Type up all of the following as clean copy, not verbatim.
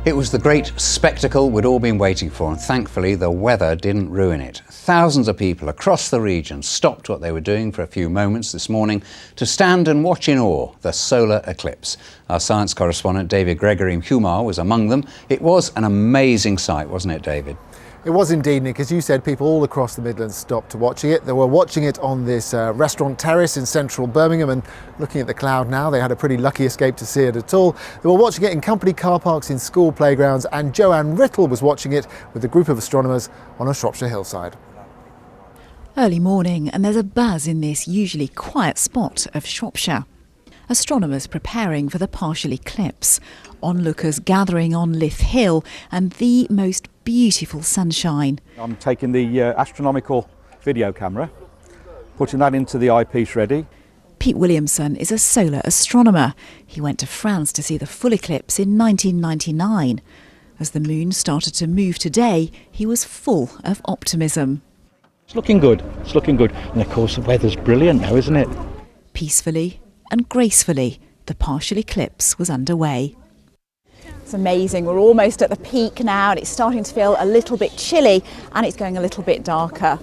It was the great spectacle we'd all been waiting for, and thankfully the weather didn't ruin it. Thousands of people across the region stopped what they were doing for a few moments this morning to stand and watch in awe the solar eclipse. Our science correspondent David Gregory-Kumar was among them. It was an amazing sight, wasn't it, David? It was indeed, Nick. As you said, people all across the Midlands stopped to watching it. They were watching it on this restaurant terrace in central Birmingham, and looking at the cloud now, they had a pretty lucky escape to see it at all. They were watching it in company car parks, in school playgrounds, and Joanne Riddle was watching it with a group of astronomers on a Shropshire hillside. Early morning, and there's a buzz in this usually quiet spot of Shropshire. Astronomers preparing for the partial eclipse, onlookers gathering on Lith Hill, and the most beautiful sunshine. I'm taking the astronomical video camera, putting that into the eyepiece ready. Pete Williamson is a solar astronomer. He went to France to see the full eclipse in 1999. As the moon started to move today, he was full of optimism. It's looking good, it's looking good. And of course the weather's brilliant now, isn't it? Peacefully and gracefully, the partial eclipse was underway. It's amazing. We're almost at the peak now, and it's starting to feel a little bit chilly, and it's going a little bit darker.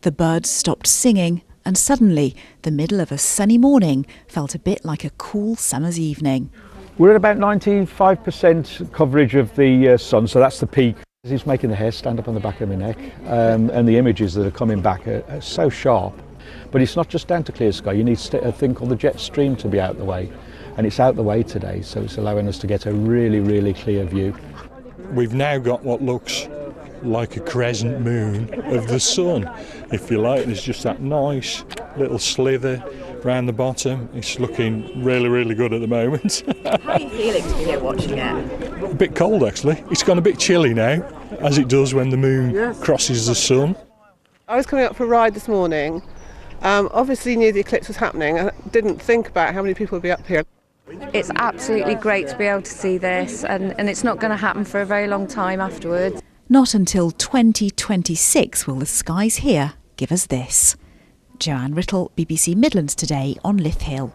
The birds stopped singing, and suddenly the middle of a sunny morning felt a bit like a cool summer's evening. We're at about 95% coverage of the sun, so that's the peak. It's making the hair stand up on the back of my neck, and the images that are coming back are so sharp. But it's not just down to clear sky. You need a thing called the jet stream to be out the way, and it's out the way today, so it's allowing us to get a really, really clear view. We've now got what looks like a crescent moon of the sun, if you like. There's just that nice little slither round the bottom. It's looking really, really good at the moment. How are you feeling to be here watching it? A bit cold, actually. It's gone a bit chilly now, as it does when the moon crosses the sun. I was coming up for a ride this morning. Obviously knew the eclipse was happening. I didn't think about how many people would be up here. It's absolutely great to be able to see this, and it's not going to happen for a very long time afterwards. Not until 2026 will the skies here give us this. Joanne Riddle, BBC Midlands Today on Lith Hill.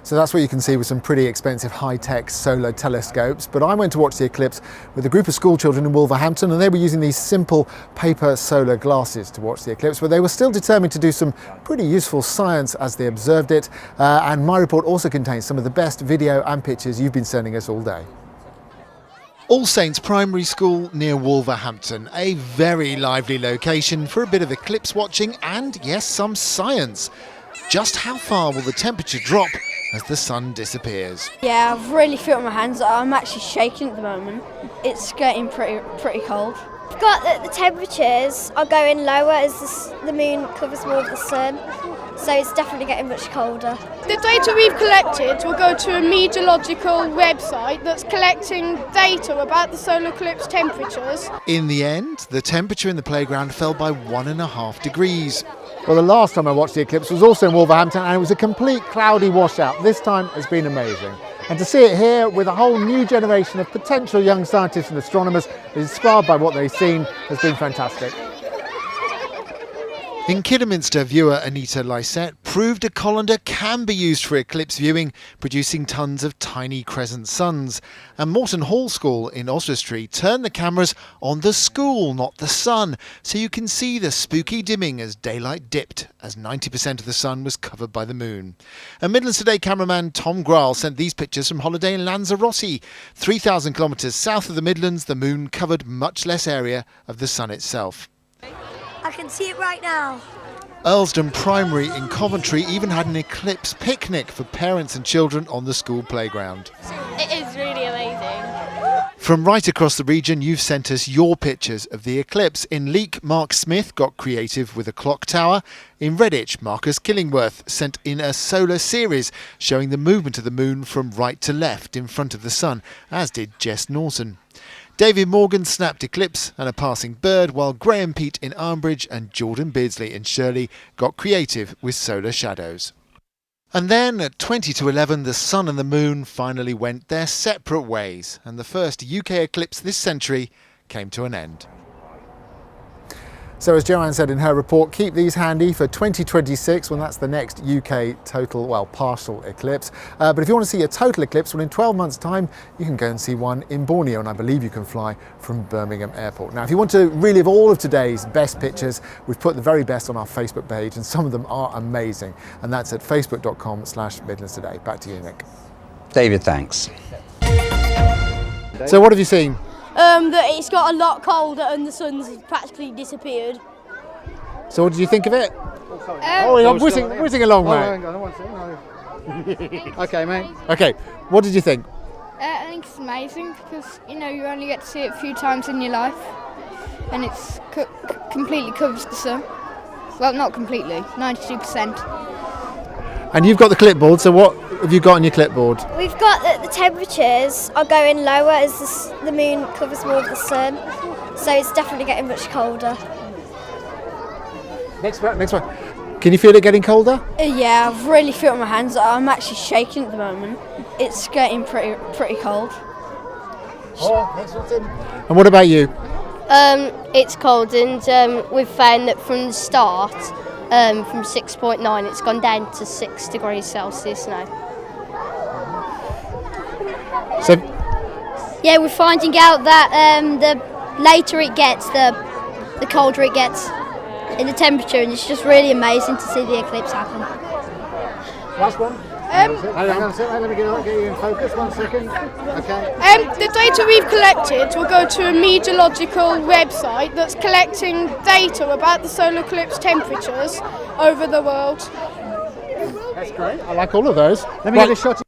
So that's what you can see with some pretty expensive high-tech solar telescopes. But I went to watch the eclipse with a group of school children in Wolverhampton, and they were using these simple paper solar glasses to watch the eclipse, but they were still determined to do some pretty useful science as they observed it. And my report also contains some of the best video and pictures you've been sending us all day. All Saints Primary School near Wolverhampton, a very lively location for a bit of eclipse watching and, yes, some science. Just how far will the temperature drop as the sun disappears? Yeah, I've really felt my hands. I'm actually shaking at the moment. It's getting pretty cold. I've got the temperatures are going lower as the moon covers more of the sun, so it's definitely getting much colder. The data we've collected will go to a meteorological website that's collecting data about the solar eclipse temperatures. In the end, the temperature in the playground fell by 1.5 degrees. Well, the last time I watched the eclipse was also in Wolverhampton, and it was a complete cloudy washout. This time has been amazing. And to see it here with a whole new generation of potential young scientists and astronomers inspired by what they've seen has been fantastic. In Kidderminster, viewer Anita Lysette proved a colander can be used for eclipse viewing, producing tons of tiny crescent suns. And Morton Hall School in Oswestry turned the cameras on the school, not the sun, so you can see the spooky dimming as daylight dipped, as 90% of the sun was covered by the moon. And Midlands Today cameraman Tom Grahl sent these pictures from holiday in Lanzarote. 3,000 kilometres south of the Midlands, the moon covered much less area of the sun itself. I can see it right now. Earlsdon Primary in Coventry even had an eclipse picnic for parents and children on the school playground. It is really amazing. From right across the region, you've sent us your pictures of the eclipse. In Leek, Mark Smith got creative with a clock tower. In Redditch, Marcus Killingworth sent in a solar series showing the movement of the moon from right to left in front of the sun, as did Jess Norton. David Morgan snapped eclipse and a passing bird, while Graham Pete in Armbridge and Jordan Beardsley in Shirley got creative with solar shadows. And then at 20 to 11, the sun and the moon finally went their separate ways, and the first UK eclipse this century came to an end. So as Joanne said in her report, keep these handy for 2026 when that's the next UK partial eclipse. But if you want to see a total eclipse, well, in 12 months' time, you can go and see one in Borneo, and I believe you can fly from Birmingham Airport. Now, if you want to relive all of today's best pictures, we've put the very best on our Facebook page, and some of them are amazing. And that's at facebook.com/Midlands Today. Back to you, Nick. David, thanks. So what have you seen? That it's got a lot colder and the sun's practically disappeared. So what did you think of it? I'm whizzing along, mate. Okay, mate. Okay, what did you think? I think it's amazing because, you know, you only get to see it a few times in your life, and it's completely covers the sun. Well, not completely, 92%. And you've got the clipboard, so what have you got on your clipboard? We've got that the temperatures are going lower as the moon covers more of the sun, so it's definitely getting much colder. Next one. Can you feel it getting colder? Yeah, I really feel it on my hands. I'm actually shaking at the moment. It's getting pretty cold. And what about you? It's cold, and we've found that from the start, from 6.9, it's gone down to 6 degrees Celsius now. So, yeah, we're finding out that the later it gets, the colder it gets in the temperature, and it's just really amazing to see the eclipse happen. Last one. Hang on a second, let me get you in focus, 1 second. Okay. The data we've collected will go to a meteorological website that's collecting data about the solar eclipse temperatures over the world. That's great. I like all of those. Let me get a shot.